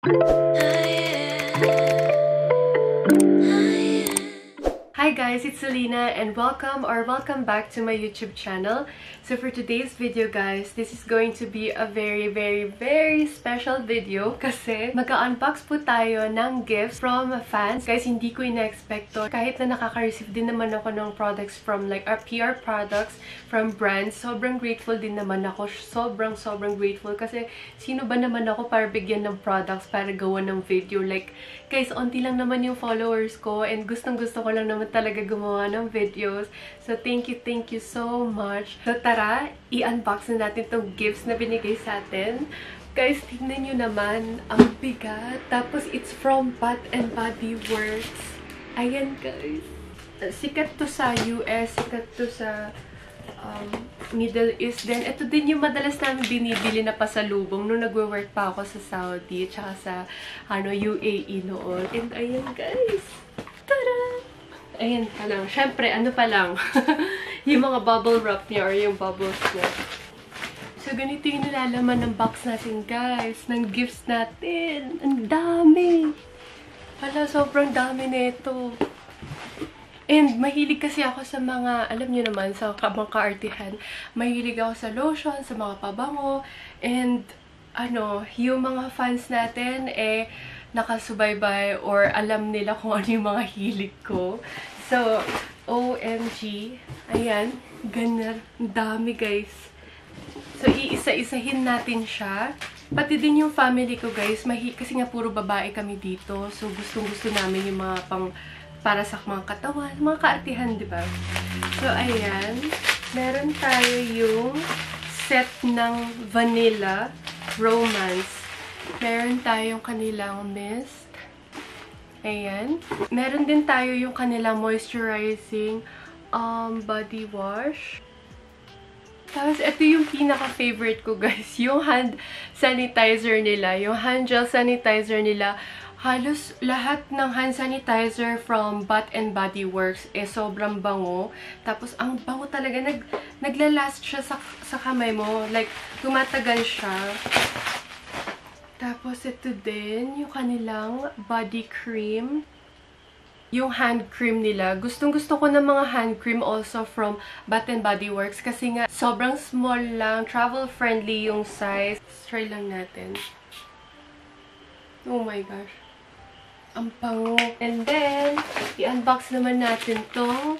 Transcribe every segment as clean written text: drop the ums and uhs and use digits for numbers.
Hi guys, it's Selena and welcome back to my YouTube channel. So for today's video guys, this is going to be a very special video kasi mag-unbox po tayo ng gifts from fans. Guys, hindi ko ina-expect to. Kahit na nakaka-receive din naman ako ng products from like our PR products from brands, sobrang grateful din naman ako. Sobrang grateful kasi sino ba naman ako para bigyan ng products para gawa ng video. Like, guys, onti lang naman yung followers ko and gustong-gusto ko lang naman talaga gumawa ng videos. So, thank you so much. So, tara, i-unbox na natin itong gifts na binigay sa atin. Guys, tingnan nyo naman. Ang bigat. Tapos, it's from Bath and Body Works. Ayan, guys. Sikat to sa US. Sikat to sa Middle East. Then, ito din yung madalas namin binibili na pasalubong nung nagwo-work pa ako sa Saudi tsaka sa UAE noon. And ayan, guys. Tada! Ayan pa lang. Siyempre, ano pa lang. Yung mga bubble wrap niya or yung bubbles niya. So, ganito yung nilalaman ng box natin, guys. Ng gifts natin. Ang dami! Hala, sobrang dami nito. And mahilig kasi ako sa mga, alam niyo naman, sa mga kaartihan. Mahilig ako sa lotion, sa mga pabango. And, yung mga fans natin, nakasubaybay or alam nila kung ano yung mga hilig ko. So, OMG. Ayan. Ganun. Dami, guys. So, iisa-isahin natin siya. Pati din yung family ko, guys. Kasi nga puro babae kami dito. So, gustong-gusto namin yung mga para sa mga katawan, mga kaartihan, di ba? So, ayan. Meron tayo yung set ng Vanilla Romance. Meron tayong kanilang mist. Ayan. Meron din tayo yung kanilang moisturizing body wash. Tapos, ito yung pinaka-favorite ko, guys. Yung hand sanitizer nila. Yung hand gel sanitizer nila. Halos lahat ng hand sanitizer from Bath and Body Works sobrang bango. Tapos, ang bango talaga. Naglalast siya sa kamay mo. Like, tumatagal siya. Tapos, ito din, yung kanilang body cream. Yung hand cream nila. Gustong-gusto ko ng mga hand cream also from Bath and Body Works. Kasi nga, sobrang small lang. Travel-friendly yung size. Let's try lang natin. Oh my gosh. Ang pango. And then, i-unbox naman natin tong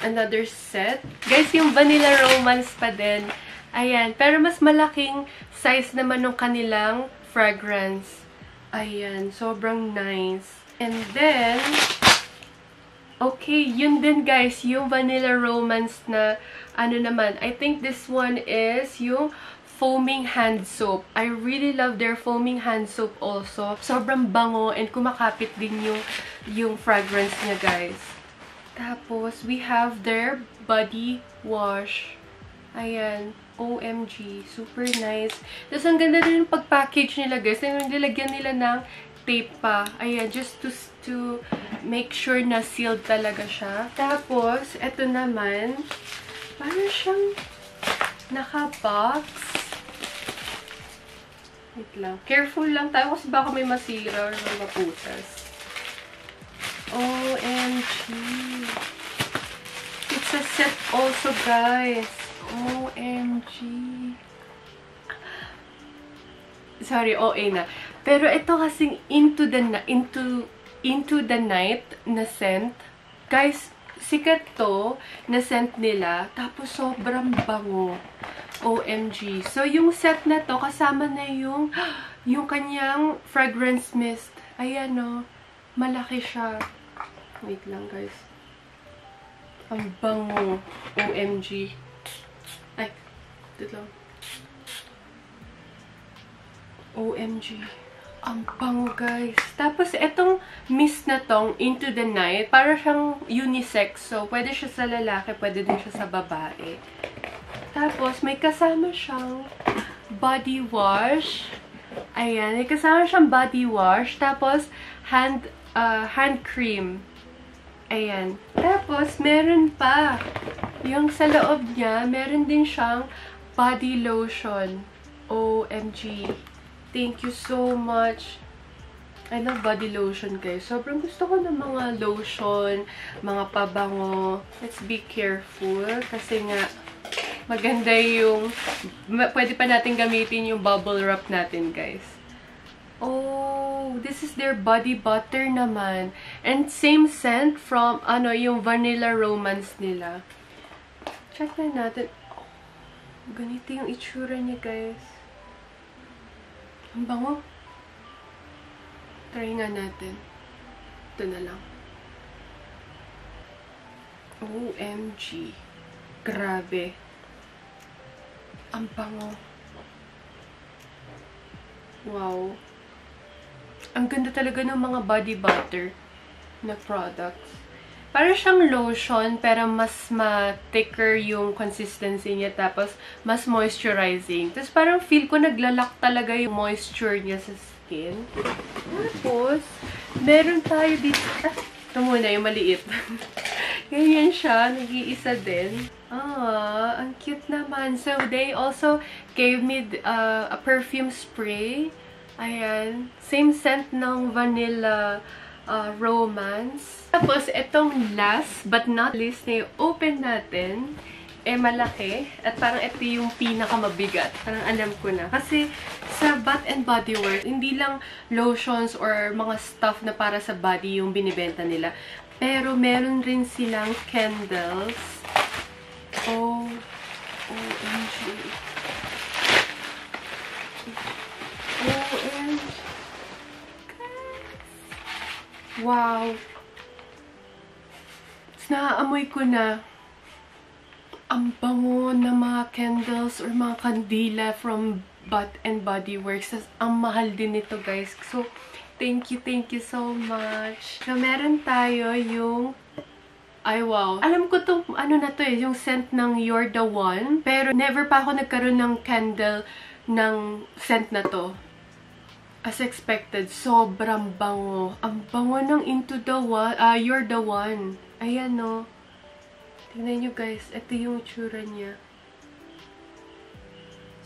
another set. Guys, yung Vanilla Romance pa din. Ayan. Pero mas malaking size naman ng kanilang fragrance. Ayan. Sobrang nice. And then, okay, yun din guys. Yung Vanilla Romance na, naman. I think this one is yung foaming hand soap. I really love their foaming hand soap also. Sobrang bango and kumakapit din yung fragrance niya, guys. Tapos, we have their body wash. Ayan. OMG. Super nice. Tapos, ang ganda din yung pag-package nila, guys. And nilagyan nila ng tape pa. Ayan. Just to make sure na sealed talaga siya. Tapos, eto naman, parang siyang naka-box. Wait lang. Careful lang tayo kasi baka may masira or maputas. OMG. It's a set also, guys. OMG. Sorry, OA na. Pero ito kasing into the night na scent. Guys, sikat to na scent nila. Tapos sobrang bango. OMG. So, yung set na to, kasama na yung kanyang fragrance mist. Ayan, no. Malaki siya. Wait lang, guys. Ang bango. OMG. Ay, dito. OMG. Ang bango, guys. Tapos, itong mist na tong Into the Night, para siyang unisex. So, pwede siya sa lalaki, pwede din siya sa babae. Tapos, may kasama siyang body wash. Ayan, may kasama siyang body wash. Tapos, hand cream. Ayan. Tapos, meron pa. Yung sa loob niya, meron din siyang body lotion. OMG. thank you so much. I love body lotion, guys. Sobrang gusto ko ng mga lotion, mga pabango. Let's be careful kasi nga maganda yung pwede pa natin gamitin yung bubble wrap natin, guys. Oh, this is their body butter naman. And same scent from, yung Vanilla Romance nila. Check na natin. Oh, ganito yung itsura niya, guys. Ang bango. Try nga natin. Ito na lang. OMG. Grabe. Ang bango. Wow. Ang ganda talaga ng mga body butter na products. Para siyang lotion, pero mas ma-thicker yung consistency niya. Tapos, mas moisturizing. Tapos, parang feel ko naglalak talaga yung moisture niya sa skin. Tapos, meron tayo dito. Ito muna, yung maliit. Ganyan siya. Nag-iisa din. Ang cute naman. So, they also gave me a perfume spray. Ayan. Same scent ng Vanilla Romance. Tapos, itong last but not least na yung open natin, malaki. At parang ito yung pinakamabigat. Parang alam ko na. Kasi, sa Bath and Body Works, hindi lang lotions or mga stuff na para sa body yung binibenta nila. Pero, meron rin silang candles. OMG. OMG. Wow. Naaamoy ko na ang bango ng mga candles or mga kandila from Bath and Body Works. Ang mahal din nito, guys. So, thank you so much. So, meron tayo yung ay, wow. Alam ko itong, na to yung scent ng You're the One. Pero, never pa ako nagkaroon ng candle ng scent na to. As expected, sobrang bango. Ang bango ng You're the One. Ayan, no. Tingnan nyo, guys. Ito yung itsura niya.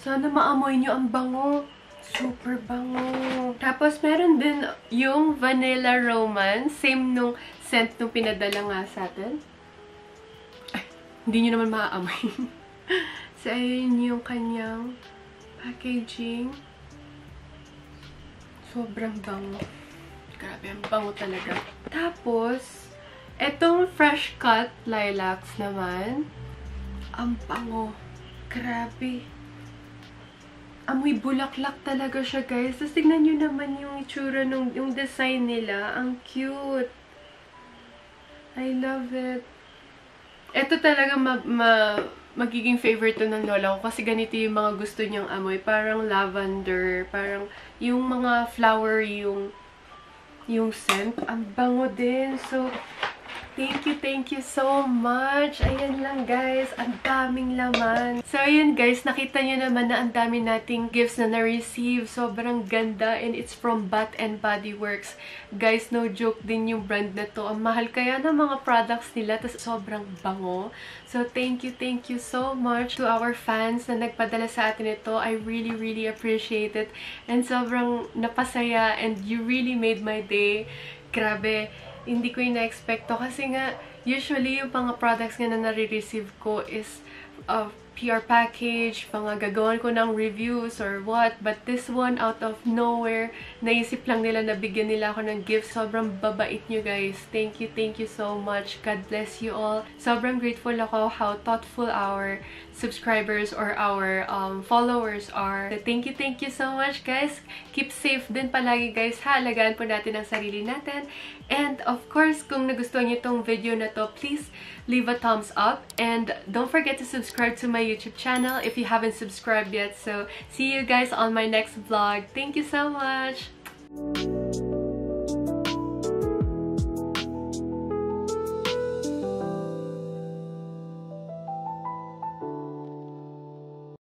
Sana maamoy nyo ang bango. Super bango. Tapos, meron din yung Vanilla Romance. Same nung scent nung pinadala nga sa atin. Ay, hindi nyo naman maaamoy. So, ayun yung kanyang packaging. Sobrang bango. Grabe, ang bango talaga. Tapos, etong Fresh Cut Lilacs naman. Ang bango. Grabe. Amoy bulaklak talaga siya, guys. Tapos, tignan nyo naman yung itsura yung design nila. Ang cute. I love it. Ito talaga magiging favorite to ng lola ko kasi ganito yung mga gusto niyang amoy. Parang lavender, parang yung mga flower yung scent. Ang bango din. So, thank you so much. Ayan lang, guys. Ang daming laman. So, ayan, guys. Nakita nyo naman na ang dami nating gifts na na-receive. Sobrang ganda. And it's from Bath and Body Works. Guys, no joke din yung brand na to. Ang mahal kaya ng mga products nila. Tapos, sobrang bango. So, thank you so much to our fans na nagpadala sa atin ito. I really appreciate it. And sobrang napasaya. And you really made my day. Grabe. Hindi ko yung na-expect to. Kasi nga, usually yung mga products nga na nare-receive ko is PR package, mga gagawan ko ng reviews or what. But this one, out of nowhere, naisip lang nila na bigyan nila ako ng gift. Sobrang babait nyo, guys. Thank you so much. God bless you all. Sobrang grateful ako how thoughtful our subscribers or our followers are. So, thank you so much, guys. Keep safe din palagi, guys. Alagaan po natin ang sarili natin. And, of course, kung nagustuhan nyo itong video na to, please leave a thumbs up. And don't forget to subscribe to my YouTube channel if you haven't subscribed yet. So, see you guys on my next vlog. Thank you so much!